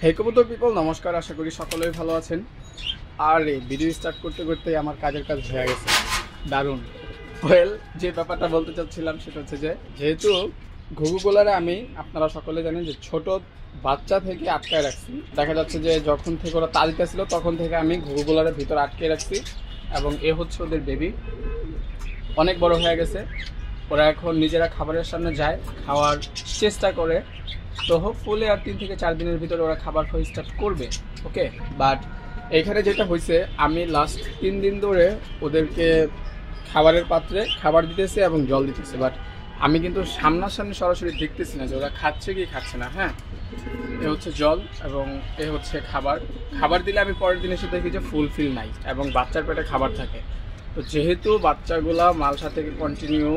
হে কবুতর পিপল, নমস্কার। আশা করি সকলেই ভালো আছেন। আর এই ভিডিও স্টার্ট করতে করতে আমার কাজের কাজ হয়ে গেছে, দারুণ। ওয়েল, যে ব্যাপারটা বলতে চাচ্ছিলাম সেটা হচ্ছে যে যেহেতু ঘুঘুগুলারে আমি, আপনারা সকলে জানেন যে ছোট বাচ্চা থেকে আটকায় রাখছি। দেখা যাচ্ছে যে যখন থেকে ওরা তা দিতেছিল তখন থেকে আমি ঘুঘুগুলারের ভিতরে আটকে রাখছি, এবং এ হচ্ছে ওদের বেবি। অনেক বড় হয়ে গেছে, ওরা এখন নিজেরা খাবারের সামনে যায়, খাওয়ার চেষ্টা করে। তো হোপফুলি আর 3 থেকে 4 দিনের ভিতরে ওরা খাবার খাওয়া স্টার্ট করবে। ওকে, বাট এইখানে যেটা হয়েছে, আমি লাস্ট 3 দিন ধরে ওদেরকে খাবারের পাত্রে খাবার দিতেছে এবং জল দিতেছে, বাট আমি কিন্তু সামনাসামনি সরাসরি দেখতেছি না যে ওরা খাচ্ছে কি খাচ্ছে না। হ্যাঁ, এ হচ্ছে জল এবং এ হচ্ছে খাবার। খাবার দিলে আমি পরের দিন এসে দেখি যে ফুলফিল নাই এবং বাচ্চার পেটে খাবার থাকে। তো যেহেতু বাচ্চাগুলা মালসা থেকে কন্টিনিউ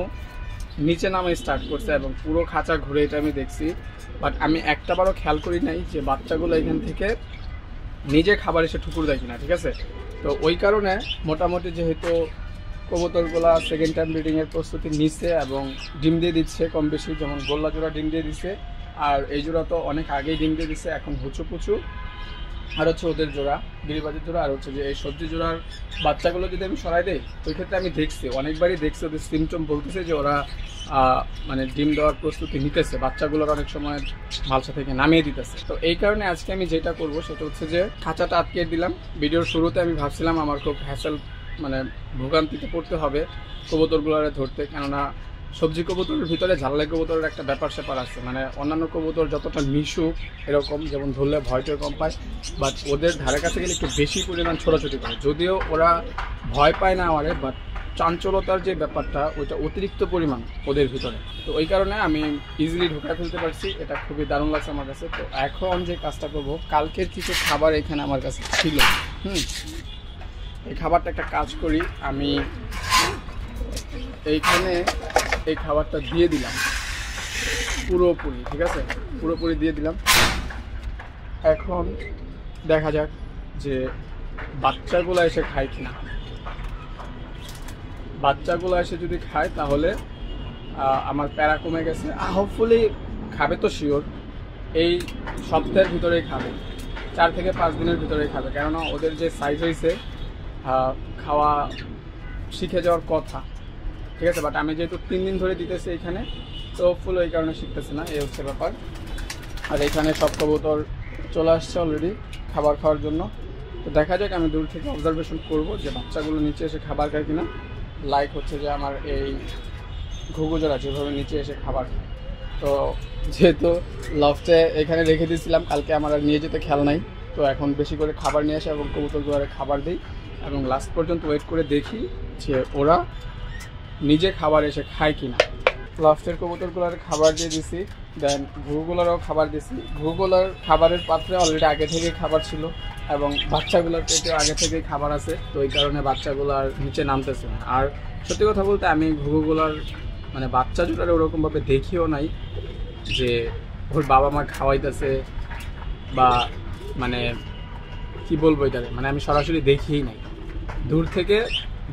নিচে নামে স্টার্ট করছে এবং পুরো খাঁচা ঘুরে এটা আমি দেখছি, বাট আমি একটাবারও খেয়াল করি নাই যে বাচ্চাগুলো এখান থেকে নিজে খাবার এসে ঠুকুর দেয় কিনা। ঠিক আছে, তো ওই কারণে মোটামুটি যেহেতু কবুতরগুলা সেকেন্ড টাইম ব্রিডিংয়ের প্রস্তুতি নিচ্ছে এবং ডিম দিয়ে দিচ্ছে কম বেশি, যেমন গোল্লা জোড়া ডিম দিয়ে দিচ্ছে, আর এই জোড়া তো অনেক আগেই ডিম দিয়ে দিচ্ছে, এখন হুচু পুচু। আর হচ্ছে ওদের জোড়া, গিরিবাজের জোড়া, আর হচ্ছে যে এই সবজি জোড়ার বাচ্চাগুলো যদি আমি সরাই দিই, ওই ক্ষেত্রে আমি দেখছি, অনেকবারই দেখছি ওদের সিমটম বলতেছে যে ওরা মানে ডিম দেওয়ার প্রস্তুতি নিতেছে, বাচ্চাগুলোর অনেক সময় মালসা থেকে নামিয়ে দিতেছে। তো এই কারণে আজকে আমি যেটা করব সেটা হচ্ছে যে খাঁচাটা আটকে দিলাম। ভিডিওর শুরুতে আমি ভাবছিলাম আমার খুব হ্যাসেল, মানে ভোগান্তিতে পড়তে হবে কবুতরগুলোরে ধরতে, কেননা সবজি কবুতরের ভিতরে ঝাল্লাই কবুতরের একটা ব্যাপার স্যাপার আছে। মানে অন্যান্য কবুতর যতটা মিশুক এরকম, যেমন ধরলে ভয়টা কম পায়, বাট ওদের ধারে কাছে গেলে একটু বেশি পরিমাণ ছোটাছুটি করে। যদিও ওরা ভয় পায় না আমারে, বাট চাঞ্চলতার যে ব্যাপারটা ওইটা অতিরিক্ত পরিমাণ ওদের ভিতরে। তো ওই কারণে আমি ইজিলি ঢোকা ফেলতে পারছি, এটা খুবই দারুণ লাগছে আমার কাছে। তো এখন যে কাজটা করবো, কালকের কিছু খাবার এখানে আমার কাছে ছিল, এই খাবারটা একটা কাজ করি, আমি এইখানে এই খাবারটা দিয়ে দিলাম পুরোপুরি। ঠিক আছে, পুরোপুরি দিয়ে দিলাম। এখন দেখা যাক যে বাচ্চাগুলো এসে খায় কিনা। বাচ্চাগুলো এসে যদি খায় তাহলে আমার প্যারা কমে গেছে। হোপফুলি খাবে, তো শিওর এই সপ্তাহের ভিতরেই খাবে, 4 থেকে 5 দিনের ভিতরেই খাবে, কেননা ওদের যে সাইজ হয়েছে খাওয়া শিখে যাওয়ার কথা। ঠিক আছে, বাট আমি যেহেতু 3 দিন ধরে দিতেছি এখানে, তো ফুল ওই কারণে শিখতেছে না, এই হচ্ছে ব্যাপার। আর এখানে সব কবুতর চলে আসছে অলরেডি খাবার খাওয়ার জন্য। তো দেখা যাক, আমি দূর থেকে অবজারভেশন করব যে বাচ্চাগুলো নিচে এসে খাবার খায় কিনা। লাইক হচ্ছে যে আমার এই ঘুঘুজোড়া যেভাবে নিচে এসে খাবার খায়। তো যেহেতু লফটে এখানে রেখে দিয়েছিলাম, কালকে আমার আর নিয়ে যেতে খেয়াল নাই, তো এখন বেশি করে খাবার নিয়ে আসে এবং কবুতরগুলোরে খাবার দিই এবং লাস্ট পর্যন্ত ওয়েট করে দেখি যে ওরা নিজে খাবার এসে খায় কিনা। লফটের কবুতরগুলোর খাবার দিয়ে দিছি, দেন ঘুঘুগুলোরও খাবার দিছি। ঘুঘুগুলোর খাবারের পাত্রে অলরেডি আগে থেকেই খাবার ছিল এবং বাচ্চাগুলোর পেটেও আগে থেকেই খাবার আছে, তো এই কারণে বাচ্চাগুলো আর নিচে নামতেছে না। আর সত্যি কথা বলতে আমি ঘুঘুগুলোর মানে বাচ্চা জোটারে ওরকমভাবে দেখিও নাই যে ওর বাবা মা খাওয়াইতেছে বা মানে কি বলবো এটারে, মানে আমি সরাসরি দেখিই নাই। দূর থেকে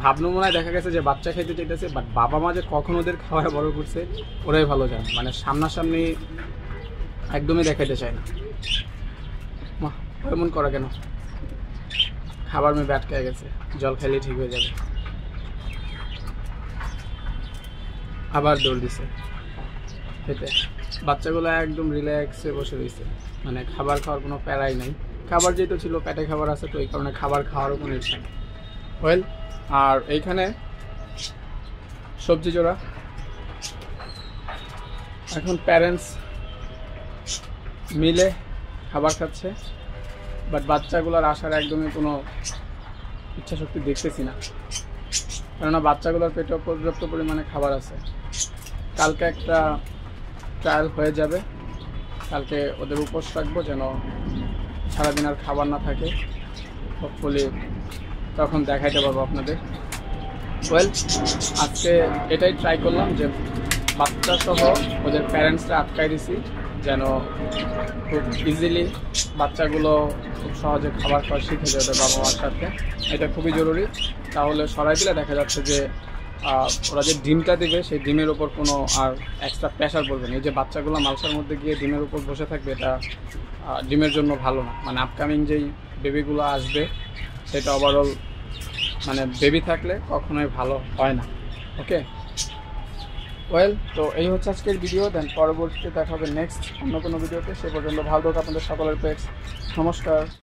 ভাবনো মনে হয় দেখা গেছে যে বাচ্চা খেতে চাইতেছে, বাট বাবা মা যে কখন ওদের খাওয়ায় বড় করছে ওরাই ভালো জানে। মানে সামনাসামনি একদমই দেখাইতে চায় না। মা এমন করা কেন? খাবার মেয়ে ব্যাট খেয়ে গেছে, জল খাইলে ঠিক হয়ে যাবে। আবার দৌড় দিছে খেতে। বাচ্চাগুলো একদম রিল্যাক্সে বসে রয়েছে, মানে খাবার খাওয়ার কোনো প্যারাই নাই। খাবার যেহেতু ছিল, পেটে খাবার আছে, তো এই কারণে খাবার খাওয়ারও কোনো ইচ্ছা নেই। ওয়েল, আর এইখানে সবজি জোড়া, এখন প্যারেন্টস মিলে খাবার খাচ্ছে, বাট বাচ্চাগুলোর আসার একদমই কোনো ইচ্ছা শক্তি দেখতেছি না, কেননা বাচ্চাগুলোর পেটে পর্যাপ্ত পরিমাণে খাবার আছে। কালকে একটা ট্রায়াল হয়ে যাবে, কালকে ওদের উপোস রাখবো যেন সারাদিন আর খাবার না থাকে। হোপফুলি তখন দেখাইতে পারবো আপনাদের। ওয়েল, আজকে এটাই ট্রাই করলাম যে বাচ্চা সহ ওদের প্যারেন্টসরা আটকাই দিছি, যেন খুব ইজিলি বাচ্চাগুলো খুব সহজে খাবার খাওয়া শিখে যায় ওদের বাবা মার সাথে। এটা খুবই জরুরি, তাহলে সরাই দিলে দেখা যাচ্ছে যে ওরা যে ডিমটা দেবে সেই ডিমের ওপর কোনো আর এক্সট্রা প্রেশার পড়বে না। এই যে বাচ্চাগুলো মালসার মধ্যে গিয়ে ডিমের উপর বসে থাকবে, এটা ডিমের জন্য ভালো না, মানে আপকামিং যেই বেবিগুলো আসবে সেটা ওভারঅল মানে বেবি থাকলে কখনোই ভালো হয় না। ওকে, ওয়েল, তো এই হচ্ছে আজকের ভিডিও। দেন পরবর্তীতে দেখা হবে নেক্সট অন্য কোনো ভিডিওতে। সে পর্যন্ত ভালো থাকুন আপনাদের সকলের পেটস। নমস্কার।